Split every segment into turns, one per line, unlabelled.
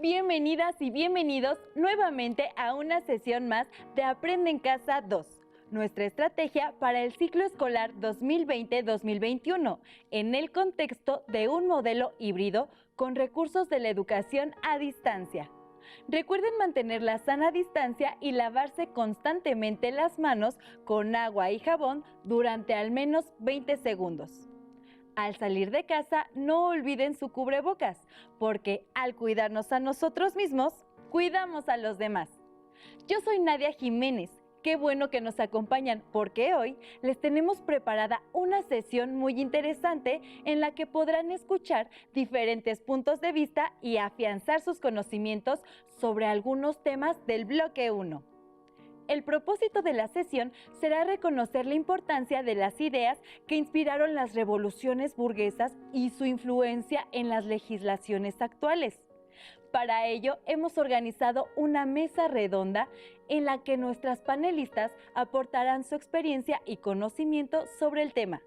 Bienvenidas y bienvenidos nuevamente a una sesión más de Aprende en Casa 2, nuestra estrategia para el ciclo escolar 2020-2021, en el contexto de un modelo híbrido con recursos de la educación a distancia. Recuerden mantener la sana distancia y lavarse constantemente las manos con agua y jabón durante al menos 20 segundos. Al salir de casa, no olviden su cubrebocas, porque al cuidarnos a nosotros mismos, cuidamos a los demás. Yo soy Nadia Jiménez. Qué bueno que nos acompañan, porque hoy les tenemos preparada una sesión muy interesante en la que podrán escuchar diferentes puntos de vista y afianzar sus conocimientos sobre algunos temas del bloque 1. El propósito de la sesión será reconocer la importancia de las ideas que inspiraron las revoluciones burguesas y su influencia en las legislaciones actuales. Para ello, hemos organizado una mesa redonda en la que nuestras panelistas aportarán su experiencia y conocimiento sobre el tema.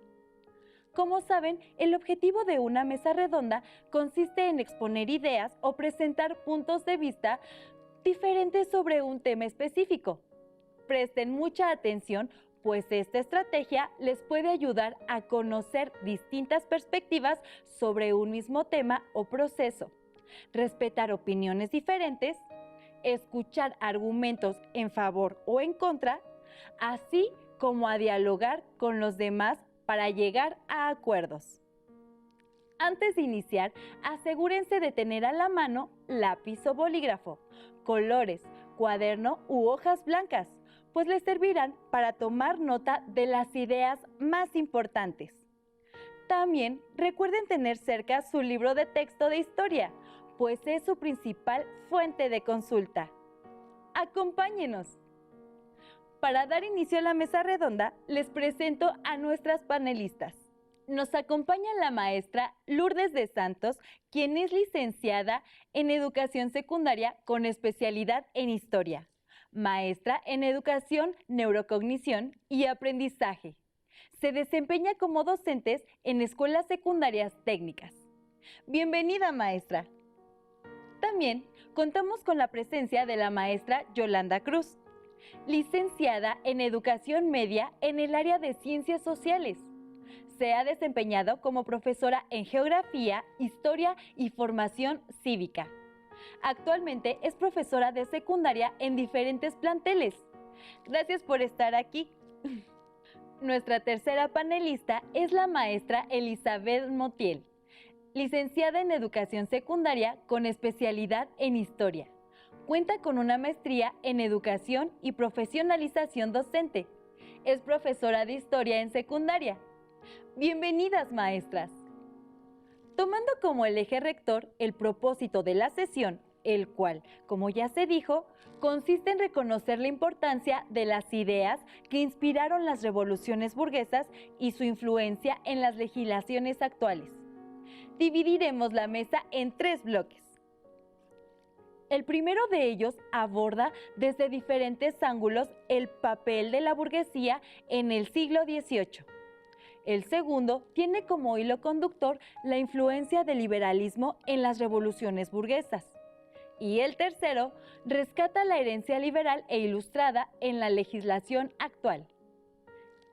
Como saben, el objetivo de una mesa redonda consiste en exponer ideas o presentar puntos de vista diferentes sobre un tema específico. Presten mucha atención, pues esta estrategia les puede ayudar a conocer distintas perspectivas sobre un mismo tema o proceso, respetar opiniones diferentes, escuchar argumentos en favor o en contra, así como a dialogar con los demás para llegar a acuerdos. Antes de iniciar, asegúrense de tener a la mano lápiz o bolígrafo, colores, cuaderno u hojas blancas, pues les servirán para tomar nota de las ideas más importantes. También recuerden tener cerca su libro de texto de historia, pues es su principal fuente de consulta. ¡Acompáñenos! Para dar inicio a la mesa redonda, les presento a nuestras panelistas. Nos acompaña la maestra Lourdes de Santos, quien es licenciada en Educación Secundaria con especialidad en Historia, maestra en Educación, Neurocognición y Aprendizaje. Se desempeña como docente en escuelas secundarias técnicas. Bienvenida, maestra. También contamos con la presencia de la maestra Yolanda Cruz, licenciada en Educación Media en el área de Ciencias Sociales. Se ha desempeñado como profesora en Geografía, Historia y Formación Cívica. Actualmente es profesora de secundaria en diferentes planteles. Gracias por estar aquí. Nuestra tercera panelista es la maestra Elizabeth Montiel, licenciada en Educación Secundaria con especialidad en Historia. Cuenta con una maestría en Educación y Profesionalización Docente. Es profesora de Historia en secundaria. Bienvenidas, maestras. Tomando como el eje rector el propósito de la sesión, el cual, como ya se dijo, consiste en reconocer la importancia de las ideas que inspiraron las revoluciones burguesas y su influencia en las legislaciones actuales. Dividiremos la mesa en 3 bloques. El primero de ellos aborda desde diferentes ángulos el papel de la burguesía en el siglo XVIII. El segundo tiene como hilo conductor la influencia del liberalismo en las revoluciones burguesas. Y el tercero rescata la herencia liberal e ilustrada en la legislación actual.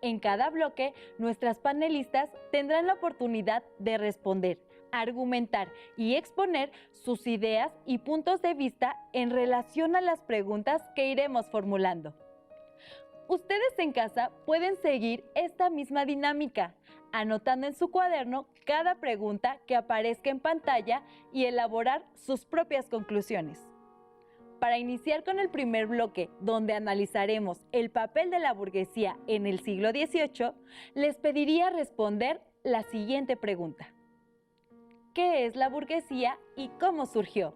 En cada bloque, nuestras panelistas tendrán la oportunidad de responder, argumentar y exponer sus ideas y puntos de vista en relación a las preguntas que iremos formulando. Ustedes en casa pueden seguir esta misma dinámica, anotando en su cuaderno cada pregunta que aparezca en pantalla y elaborar sus propias conclusiones. Para iniciar con el primer bloque, donde analizaremos el papel de la burguesía en el siglo XVIII, les pediría responder la siguiente pregunta. ¿Qué es la burguesía y cómo surgió?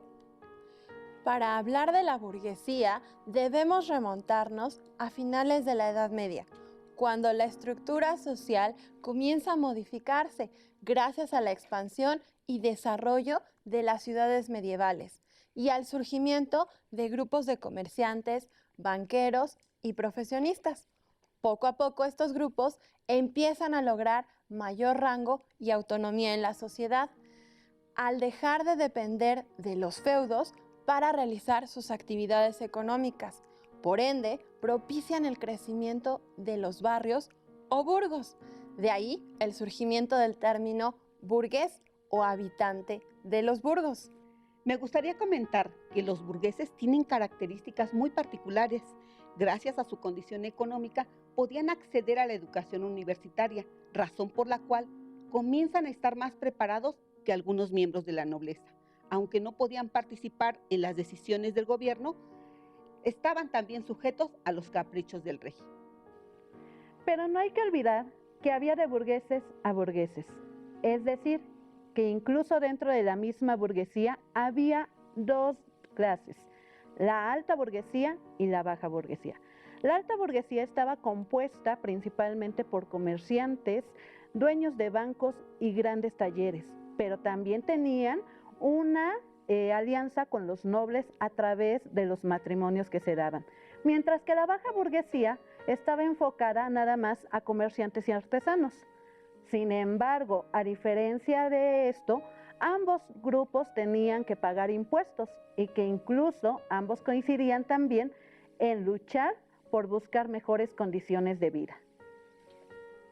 Para hablar de la burguesía, debemos remontarnos a finales de la Edad Media, cuando la estructura social comienza a modificarse gracias a la expansión y desarrollo de las ciudades medievales y al surgimiento de grupos de comerciantes, banqueros y profesionistas. Poco a poco estos grupos empiezan a lograr mayor rango y autonomía en la sociedad. Al dejar de depender de los feudos, para realizar sus actividades económicas. Por ende, propician el crecimiento de los barrios o burgos. De ahí el surgimiento del término burgués o habitante de los burgos.
Me gustaría comentar que los burgueses tienen características muy particulares. Gracias a su condición económica, podían acceder a la educación universitaria, razón por la cual comienzan a estar más preparados que algunos miembros de la nobleza. Aunque no podían participar en las decisiones del gobierno, estaban también sujetos a los caprichos del rey.
Pero no hay que olvidar que había de burgueses a burgueses, es decir, que incluso dentro de la misma burguesía había dos clases, la alta burguesía y la baja burguesía. La alta burguesía estaba compuesta principalmente por comerciantes, dueños de bancos y grandes talleres, pero también tenían una alianza con los nobles a través de los matrimonios que se daban, mientras que la baja burguesía estaba enfocada nada más a comerciantes y artesanos. Sin embargo, a diferencia de esto, ambos grupos tenían que pagar impuestos y que incluso ambos coincidían también en luchar por buscar mejores condiciones de vida.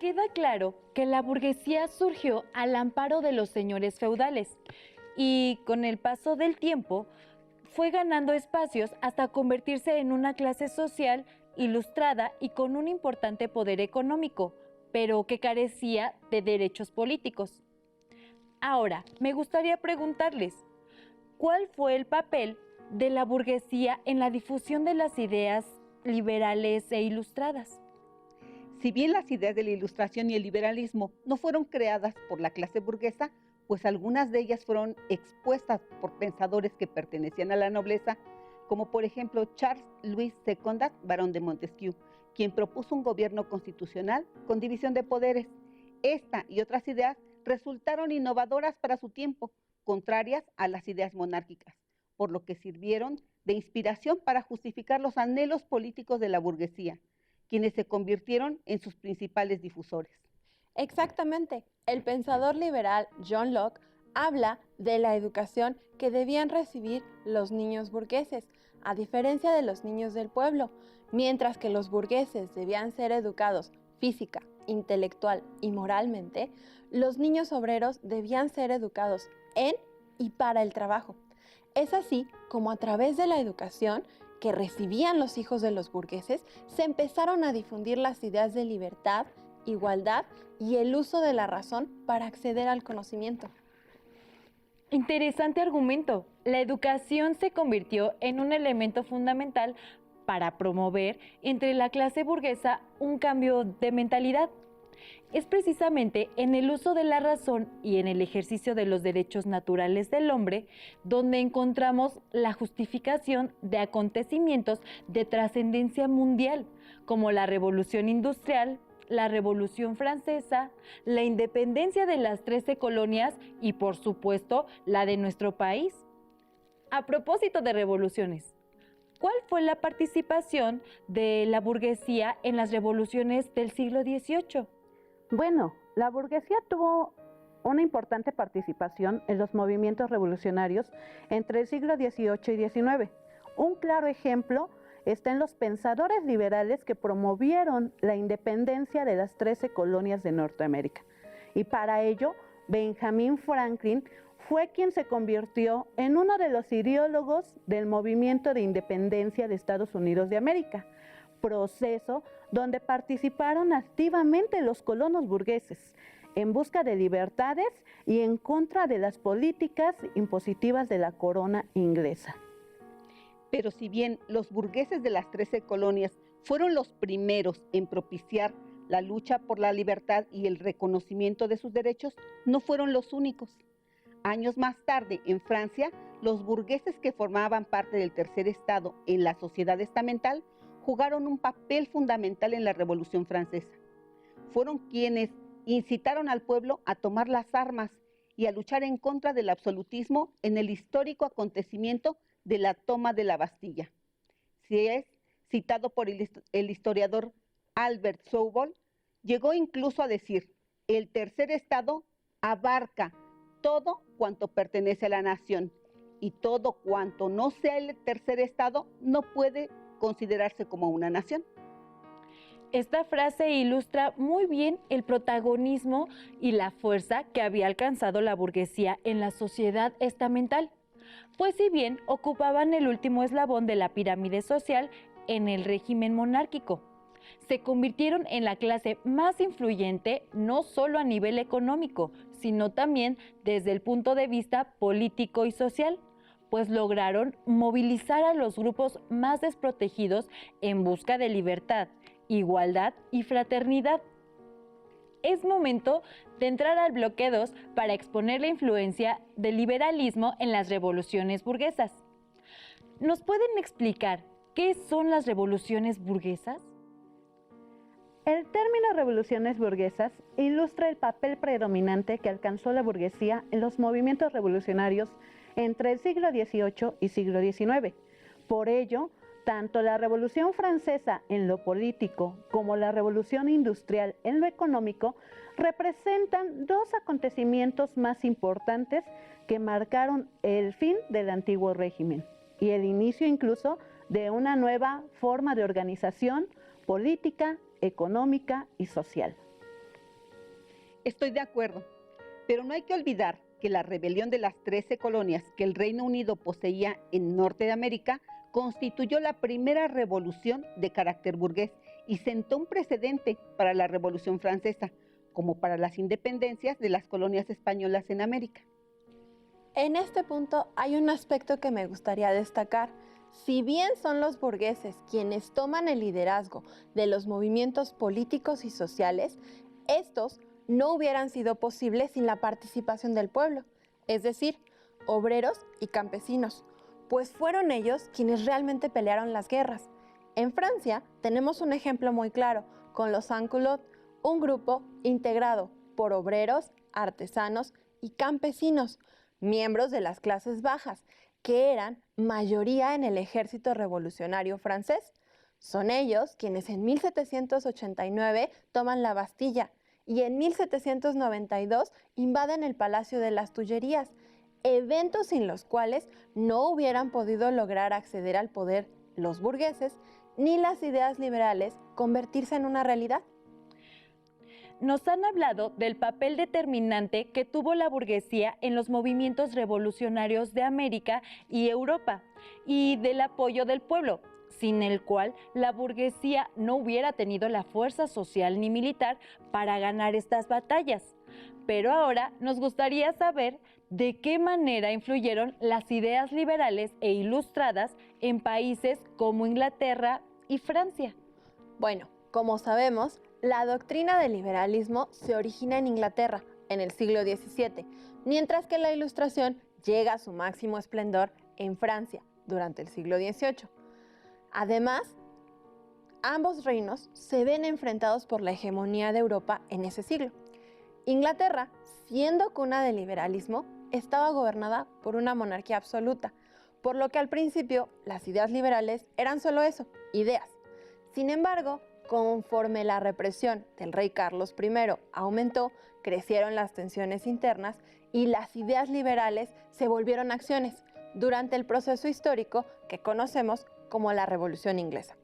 Queda claro que la burguesía surgió al amparo de los señores feudales y con el paso del tiempo fue ganando espacios hasta convertirse en una clase social ilustrada y con un importante poder económico, pero que carecía de derechos políticos. Ahora, me gustaría preguntarles, ¿cuál fue el papel de la burguesía en la difusión de las ideas liberales e ilustradas?
Si bien las ideas de la Ilustración y el liberalismo no fueron creadas por la clase burguesa, pues algunas de ellas fueron expuestas por pensadores que pertenecían a la nobleza, como por ejemplo Charles Louis II, barón de Montesquieu, quien propuso un gobierno constitucional con división de poderes. Esta y otras ideas resultaron innovadoras para su tiempo, contrarias a las ideas monárquicas, por lo que sirvieron de inspiración para justificar los anhelos políticos de la burguesía, quienes se convirtieron en sus principales difusores.
Exactamente. El pensador liberal John Locke habla de la educación que debían recibir los niños burgueses, a diferencia de los niños del pueblo, mientras que los burgueses debían ser educados física, intelectual y moralmente, los niños obreros debían ser educados en y para el trabajo. Es así como a través de la educación que recibían los hijos de los burgueses, se empezaron a difundir las ideas de libertad, igualdad y el uso de la razón para acceder al conocimiento.
Interesante argumento. La educación se convirtió en un elemento fundamental para promover entre la clase burguesa un cambio de mentalidad. Es precisamente en el uso de la razón y en el ejercicio de los derechos naturales del hombre donde encontramos la justificación de acontecimientos de trascendencia mundial, como la Revolución Industrial, la Revolución Francesa, la independencia de las 13 colonias y, por supuesto, la de nuestro país. A propósito de revoluciones, ¿cuál fue la participación de la burguesía en las revoluciones del siglo XVIII?
Bueno, la burguesía tuvo una importante participación en los movimientos revolucionarios entre el siglo XVIII y XIX. Un claro ejemplo está en los pensadores liberales que promovieron la independencia de las 13 colonias de Norteamérica. Y para ello, Benjamin Franklin fue quien se convirtió en uno de los ideólogos del movimiento de independencia de Estados Unidos de América, proceso donde participaron activamente los colonos burgueses en busca de libertades y en contra de las políticas impositivas de la corona inglesa.
Pero si bien los burgueses de las 13 colonias fueron los primeros en propiciar la lucha por la libertad y el reconocimiento de sus derechos, no fueron los únicos. Años más tarde, en Francia, los burgueses que formaban parte del tercer estado en la sociedad estamental jugaron un papel fundamental en la Revolución Francesa. Fueron quienes incitaron al pueblo a tomar las armas y a luchar en contra del absolutismo en el histórico acontecimiento de la toma de la Bastilla. Si es citado por el historiador Albert Soubol, llegó incluso a decir: el tercer estado abarca todo cuanto pertenece a la nación y todo cuanto no sea el tercer estado no puede considerarse como una nación.
Esta frase ilustra muy bien el protagonismo y la fuerza que había alcanzado la burguesía en la sociedad estamental, pues si bien ocupaban el último eslabón de la pirámide social en el régimen monárquico, se convirtieron en la clase más influyente no solo a nivel económico, sino también desde el punto de vista político y social, pues lograron movilizar a los grupos más desprotegidos en busca de libertad, igualdad y fraternidad. Es momento de entrar al bloque 2 para exponer la influencia del liberalismo en las revoluciones burguesas. ¿Nos pueden explicar qué son las revoluciones burguesas?
El término revoluciones burguesas ilustra el papel predominante que alcanzó la burguesía en los movimientos revolucionarios entre el siglo XVIII y siglo XIX. Por ello, tanto la Revolución Francesa en lo político como la Revolución Industrial en lo económico representan dos acontecimientos más importantes que marcaron el fin del antiguo régimen y el inicio incluso de una nueva forma de organización política, económica y social.
Estoy de acuerdo, pero no hay que olvidar que la rebelión de las 13 colonias que el Reino Unido poseía en Norte de América constituyó la primera revolución de carácter burgués y sentó un precedente para la Revolución Francesa, como para las independencias de las colonias españolas en América.
En este punto hay un aspecto que me gustaría destacar. Si bien son los burgueses quienes toman el liderazgo de los movimientos políticos y sociales, estos no hubieran sido posibles sin la participación del pueblo, es decir, obreros y campesinos, pues fueron ellos quienes realmente pelearon las guerras. En Francia tenemos un ejemplo muy claro con los sans-culottes, un grupo integrado por obreros, artesanos y campesinos, miembros de las clases bajas, que eran mayoría en el ejército revolucionario francés. Son ellos quienes en 1789 toman la Bastilla y en 1792 invaden el Palacio de las Tullerías, eventos sin los cuales no hubieran podido lograr acceder al poder los burgueses ni las ideas liberales convertirse en una realidad.
Nos han hablado del papel determinante que tuvo la burguesía en los movimientos revolucionarios de América y Europa y del apoyo del pueblo, sin el cual la burguesía no hubiera tenido la fuerza social ni militar para ganar estas batallas. Pero ahora nos gustaría saber de qué manera influyeron las ideas liberales e ilustradas en países como Inglaterra y Francia.
Bueno, como sabemos, la doctrina del liberalismo se origina en Inglaterra en el siglo XVII, mientras que la Ilustración llega a su máximo esplendor en Francia durante el siglo XVIII. Además, ambos reinos se ven enfrentados por la hegemonía de Europa en ese siglo. Inglaterra, siendo cuna del liberalismo, estaba gobernada por una monarquía absoluta, por lo que al principio las ideas liberales eran solo eso, ideas. Sin embargo, conforme la represión del rey Carlos I aumentó, crecieron las tensiones internas y las ideas liberales se volvieron acciones durante el proceso histórico que conocemos como la Revolución Inglesa.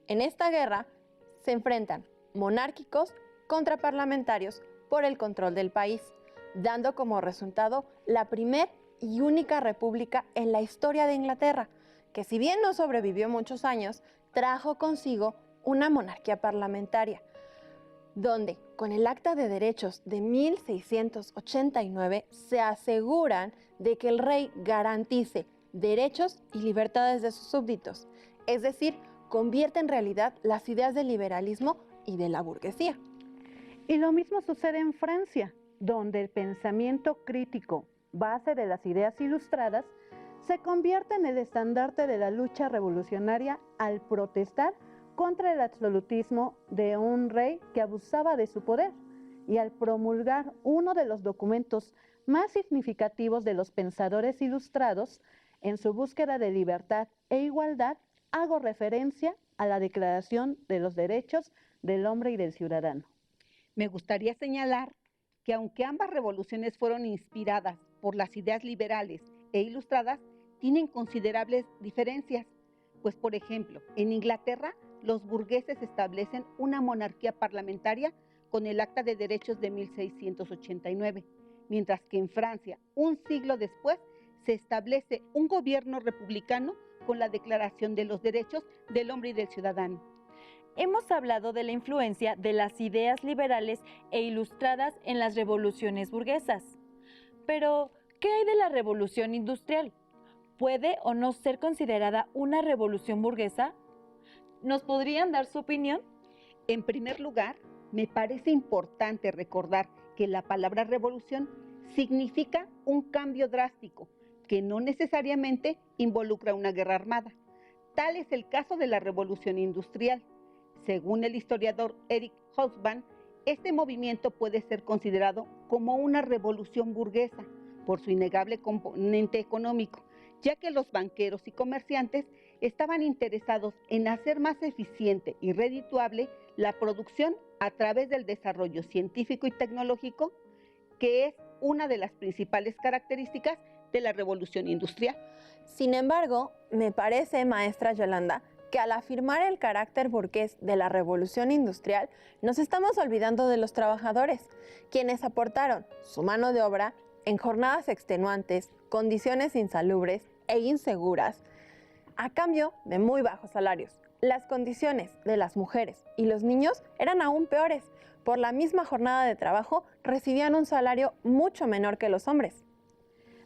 En esta guerra se enfrentan monárquicos contra parlamentarios por el control del país, dando como resultado la primera y única república en la historia de Inglaterra, que si bien no sobrevivió muchos años, trajo consigo una monarquía parlamentaria, donde con el Acta de Derechos de 1689 se aseguran de que el rey garantice derechos y libertades de sus súbditos, es decir, convierte en realidad las ideas del liberalismo y de la burguesía.
Y lo mismo sucede en Francia, donde el pensamiento crítico, base de las ideas ilustradas, se convierte en el estandarte de la lucha revolucionaria al protestar contra el absolutismo de un rey que abusaba de su poder y al promulgar uno de los documentos más significativos de los pensadores ilustrados en su búsqueda de libertad e igualdad. Hago referencia a la Declaración de los Derechos del Hombre y del Ciudadano.
Me gustaría señalar que aunque ambas revoluciones fueron inspiradas por las ideas liberales e ilustradas tienen considerables diferencias. Pues, por ejemplo, en Inglaterra, los burgueses establecen una monarquía parlamentaria con el Acta de Derechos de 1689, mientras que en Francia, un siglo después, se establece un gobierno republicano con la Declaración de los Derechos del Hombre y del Ciudadano.
Hemos hablado de la influencia de las ideas liberales e ilustradas en las revoluciones burguesas. Pero, ¿qué hay de la revolución industrial? ¿Puede o no ser considerada una revolución burguesa? ¿Nos podrían dar su opinión?
En primer lugar, me parece importante recordar que la palabra revolución significa un cambio drástico, que no necesariamente involucra una guerra armada. Tal es el caso de la revolución industrial. Según el historiador Eric Hobsbawm, este movimiento puede ser considerado como una revolución burguesa por su innegable componente económico, ya que los banqueros y comerciantes estaban interesados en hacer más eficiente y redituable la producción a través del desarrollo científico y tecnológico, que es una de las principales características de la revolución industrial.
Sin embargo, me parece, maestra Yolanda, que al afirmar el carácter burgués de la revolución industrial, nos estamos olvidando de los trabajadores, quienes aportaron su mano de obra en jornadas extenuantes, condiciones insalubres e inseguras, a cambio de muy bajos salarios. Las condiciones de las mujeres y los niños eran aún peores. Por la misma jornada de trabajo recibían un salario mucho menor que los hombres.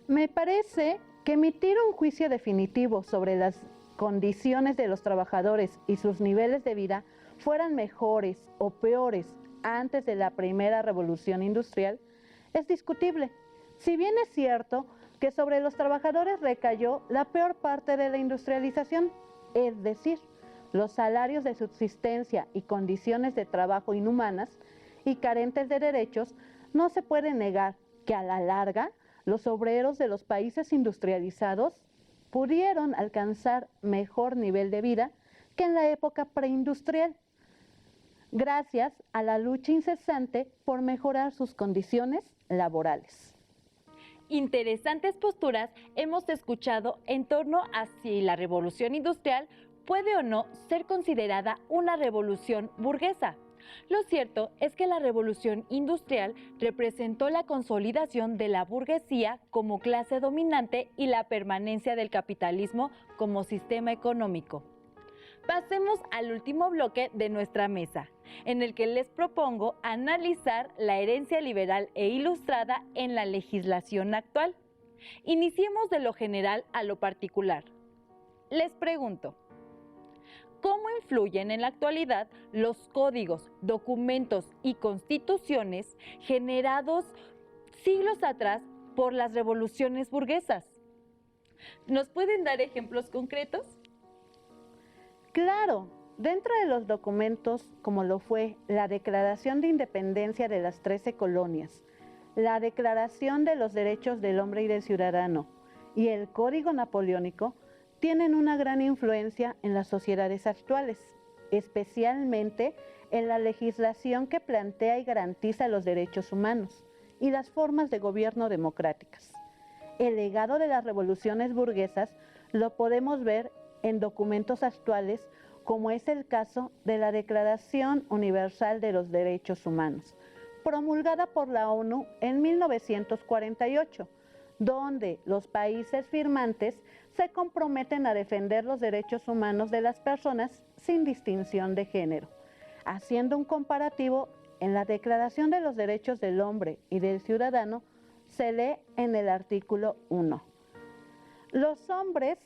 Me parece que emitir un juicio definitivo sobre las condiciones de los trabajadores y sus niveles de vida fueran mejores o peores antes de la primera revolución industrial es discutible. Si bien es cierto que sobre los trabajadores recayó la peor parte de la industrialización, es decir, los salarios de subsistencia y condiciones de trabajo inhumanas y carentes de derechos, no se puede negar que a la larga los obreros de los países industrializados pudieron alcanzar mejor nivel de vida que en la época preindustrial, gracias a la lucha incesante por mejorar sus condiciones laborales.
Interesantes posturas hemos escuchado en torno a si la revolución industrial puede o no ser considerada una revolución burguesa. Lo cierto es que la revolución industrial representó la consolidación de la burguesía como clase dominante y la permanencia del capitalismo como sistema económico. Pasemos al último bloque de nuestra mesa, en el que les propongo analizar la herencia liberal e ilustrada en la legislación actual. Iniciemos de lo general a lo particular. Les pregunto, ¿cómo influyen en la actualidad los códigos, documentos y constituciones generados siglos atrás por las revoluciones burguesas? ¿Nos pueden dar ejemplos concretos?
Claro, dentro de los documentos, como lo fue la Declaración de Independencia de las 13 colonias, la Declaración de los Derechos del Hombre y del Ciudadano y el Código Napoleónico, tienen una gran influencia en las sociedades actuales, especialmente en la legislación que plantea y garantiza los derechos humanos y las formas de gobierno democráticas. El legado de las revoluciones burguesas lo podemos ver en documentos actuales, como es el caso de la Declaración Universal de los Derechos Humanos, promulgada por la ONU en 1948, donde los países firmantes se comprometen a defender los derechos humanos de las personas sin distinción de género. Haciendo un comparativo, en la Declaración de los Derechos del Hombre y del Ciudadano se lee en el artículo 1: los hombres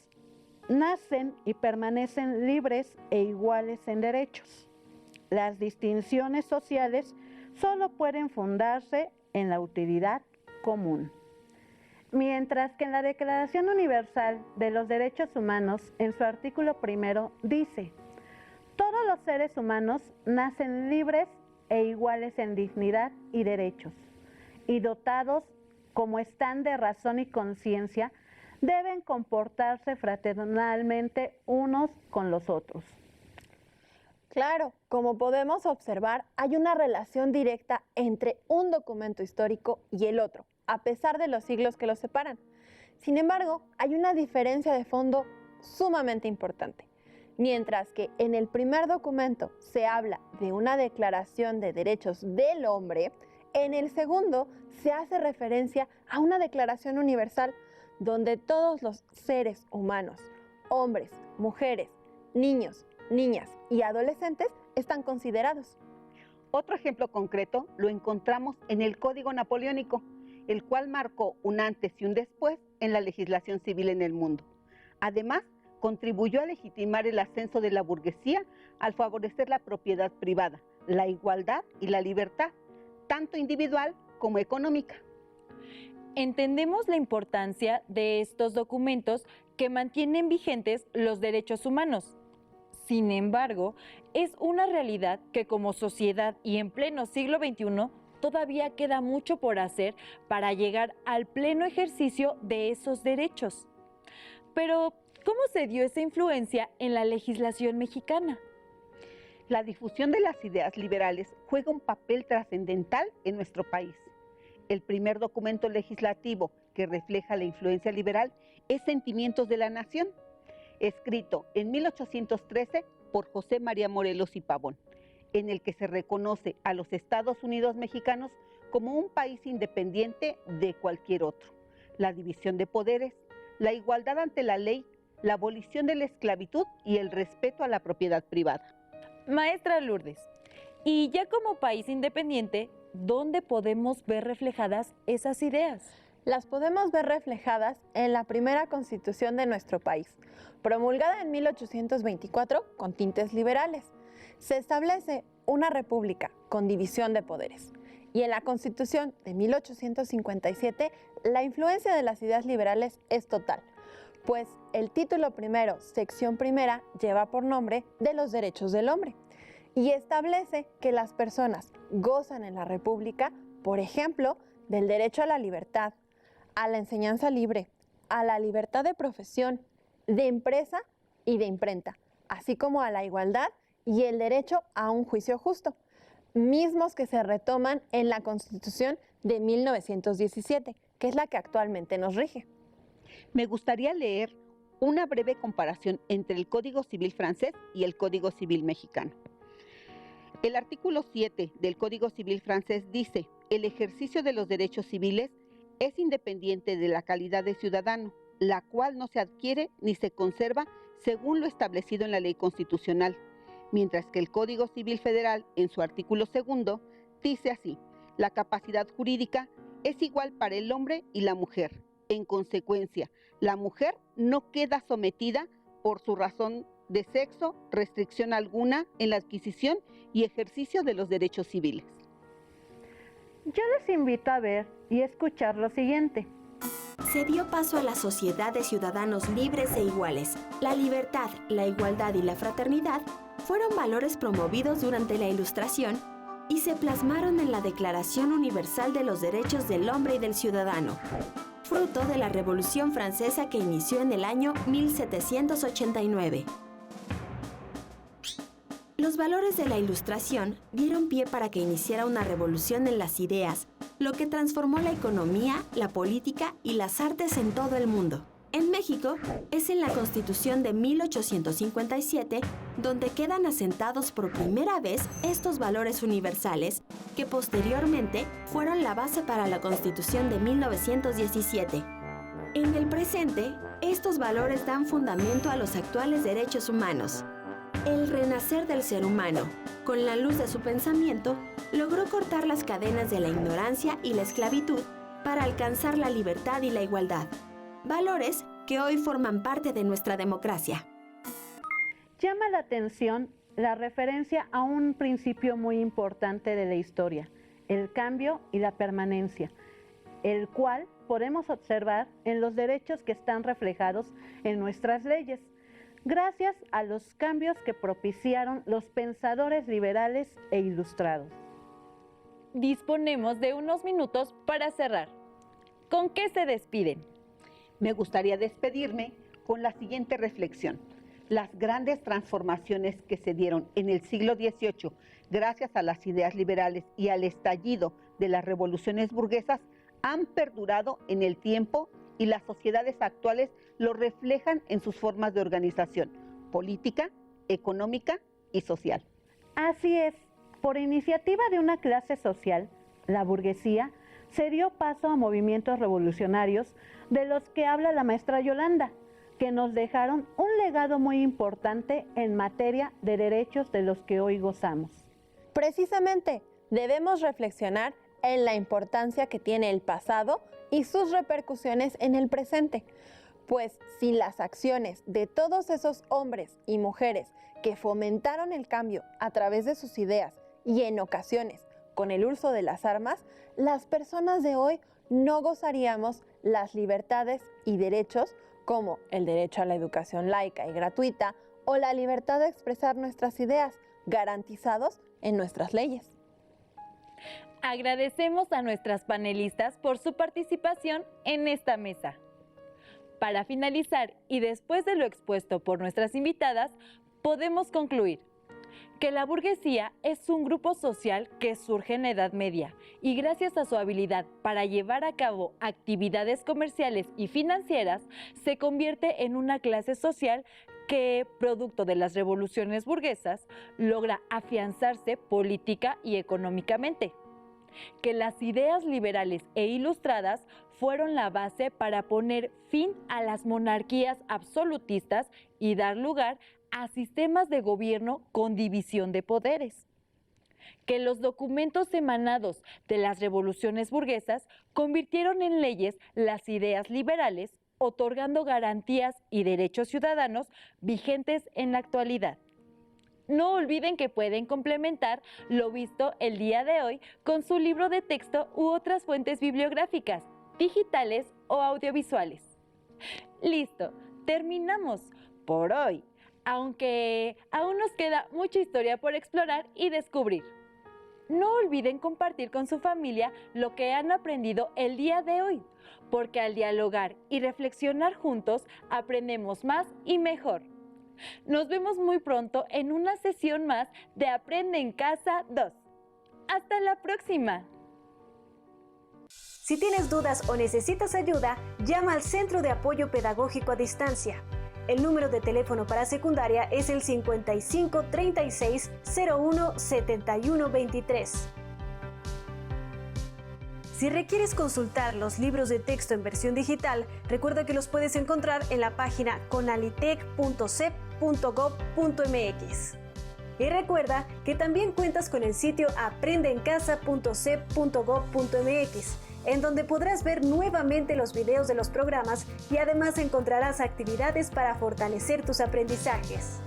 nacen y permanecen libres e iguales en derechos. Las distinciones sociales solo pueden fundarse en la utilidad común. Mientras que en la Declaración Universal de los Derechos Humanos, en su artículo 1, dice: todos los seres humanos nacen libres e iguales en dignidad y derechos, y dotados como están de razón y conciencia, deben comportarse fraternalmente unos con los otros.
Claro, como podemos observar, hay una relación directa entre un documento histórico y el otro, a pesar de los siglos que los separan. Sin embargo, hay una diferencia de fondo sumamente importante. Mientras que en el primer documento se habla de una declaración de derechos del hombre, en el segundo se hace referencia a una declaración universal donde todos los seres humanos, hombres, mujeres, niños, niñas y adolescentes están considerados.
Otro ejemplo concreto lo encontramos en el Código Napoleónico, el cual marcó un antes y un después en la legislación civil en el mundo. Además, contribuyó a legitimar el ascenso de la burguesía al favorecer la propiedad privada, la igualdad y la libertad, tanto individual como económica.
Entendemos la importancia de estos documentos que mantienen vigentes los derechos humanos. Sin embargo, es una realidad que como sociedad y en pleno siglo XXI todavía queda mucho por hacer para llegar al pleno ejercicio de esos derechos. Pero, ¿cómo se dio esa influencia en la legislación mexicana?
La difusión de las ideas liberales juega un papel trascendental en nuestro país. El primer documento legislativo que refleja la influencia liberal es Sentimientos de la Nación, escrito en 1813 por José María Morelos y Pavón, en el que se reconoce a los Estados Unidos mexicanos como un país independiente de cualquier otro, la división de poderes, la igualdad ante la ley, la abolición de la esclavitud y el respeto a la propiedad privada.
Maestra Lourdes, y ya como país independiente, ¿dónde podemos ver reflejadas esas ideas?
Las podemos ver reflejadas en la primera constitución de nuestro país, promulgada en 1824 con tintes liberales. Se establece una república con división de poderes. Y en la Constitución de 1857, la influencia de las ideas liberales es total, pues el título primero, sección primera, lleva por nombre de los derechos del hombre y establece que las personas gozan en la república, por ejemplo, del derecho a la libertad, a la enseñanza libre, a la libertad de profesión, de empresa y de imprenta, así como a la igualdad y el derecho a un juicio justo, mismos que se retoman en la Constitución de 1917, que es la que actualmente nos rige.
Me gustaría leer una breve comparación entre el Código Civil francés y el Código Civil mexicano. El artículo 7 del Código Civil francés dice: el ejercicio de los derechos civiles es independiente de la calidad de ciudadano, la cual no se adquiere ni se conserva según lo establecido en la ley constitucional, mientras que el Código Civil Federal, en su artículo 2, dice así: la capacidad jurídica es igual para el hombre y la mujer. En consecuencia, la mujer no queda sometida por su razón de sexo, restricción alguna en la adquisición y ejercicio de los derechos civiles.
Yo les invito a ver y escuchar lo siguiente.
Se dio paso a la sociedad de ciudadanos libres e iguales. La libertad, la igualdad y la fraternidad fueron valores promovidos durante la Ilustración y se plasmaron en la Declaración Universal de los Derechos del Hombre y del Ciudadano, fruto de la Revolución Francesa que inició en el año 1789. Los valores de la Ilustración dieron pie para que iniciara una revolución en las ideas, lo que transformó la economía, la política y las artes en todo el mundo. En México, es en la Constitución de 1857 donde quedan asentados por primera vez estos valores universales, que posteriormente fueron la base para la Constitución de 1917. En el presente, estos valores dan fundamento a los actuales derechos humanos. El renacer del ser humano, con la luz de su pensamiento, logró cortar las cadenas de la ignorancia y la esclavitud para alcanzar la libertad y la igualdad. Valores que hoy forman parte de nuestra democracia.
Llama la atención la referencia a un principio muy importante de la historia, el cambio y la permanencia, el cual podemos observar en los derechos que están reflejados en nuestras leyes, gracias a los cambios que propiciaron los pensadores liberales e ilustrados.
Disponemos de unos minutos para cerrar. ¿Con qué se despiden?
Me gustaría despedirme con la siguiente reflexión. Las grandes transformaciones que se dieron en el siglo XVIII gracias a las ideas liberales y al estallido de las revoluciones burguesas han perdurado en el tiempo y las sociedades actuales lo reflejan en sus formas de organización política, económica y social.
Así es, por iniciativa de una clase social, la burguesía, se dio paso a movimientos revolucionarios de los que habla la maestra Yolanda, que nos dejaron un legado muy importante en materia de derechos de los que hoy gozamos.
Precisamente, debemos reflexionar en la importancia que tiene el pasado y sus repercusiones en el presente, pues sin las acciones de todos esos hombres y mujeres que fomentaron el cambio a través de sus ideas y en ocasiones con el uso de las armas, las personas de hoy no gozaríamos las libertades y derechos como el derecho a la educación laica y gratuita o la libertad de expresar nuestras ideas, garantizados en nuestras leyes.
Agradecemos a nuestras panelistas por su participación en esta mesa. Para finalizar y después de lo expuesto por nuestras invitadas, podemos concluir que la burguesía es un grupo social que surge en la Edad Media y gracias a su habilidad para llevar a cabo actividades comerciales y financieras, se convierte en una clase social que, producto de las revoluciones burguesas, logra afianzarse política y económicamente. Que las ideas liberales e ilustradas fueron la base para poner fin a las monarquías absolutistas y dar lugar a sistemas de gobierno con división de poderes. Que los documentos emanados de las revoluciones burguesas convirtieron en leyes las ideas liberales, otorgando garantías y derechos ciudadanos vigentes en la actualidad. No olviden que pueden complementar lo visto el día de hoy con su libro de texto u otras fuentes bibliográficas, digitales o audiovisuales. Listo, terminamos por hoy, aunque aún nos queda mucha historia por explorar y descubrir. No olviden compartir con su familia lo que han aprendido el día de hoy, porque al dialogar y reflexionar juntos aprendemos más y mejor. Nos vemos muy pronto en una sesión más de Aprende en Casa 2. ¡Hasta la próxima!
Si tienes dudas o necesitas ayuda, llama al Centro de Apoyo Pedagógico a Distancia. El número de teléfono para secundaria es el 55 36 01 71 23. Si requieres consultar los libros de texto en versión digital, recuerda que los puedes encontrar en la página conalitec.cep.gov.mx. Y recuerda que también cuentas con el sitio aprendeencasa.cep.gov.mx, en donde podrás ver nuevamente los videos de los programas y además encontrarás actividades para fortalecer tus aprendizajes.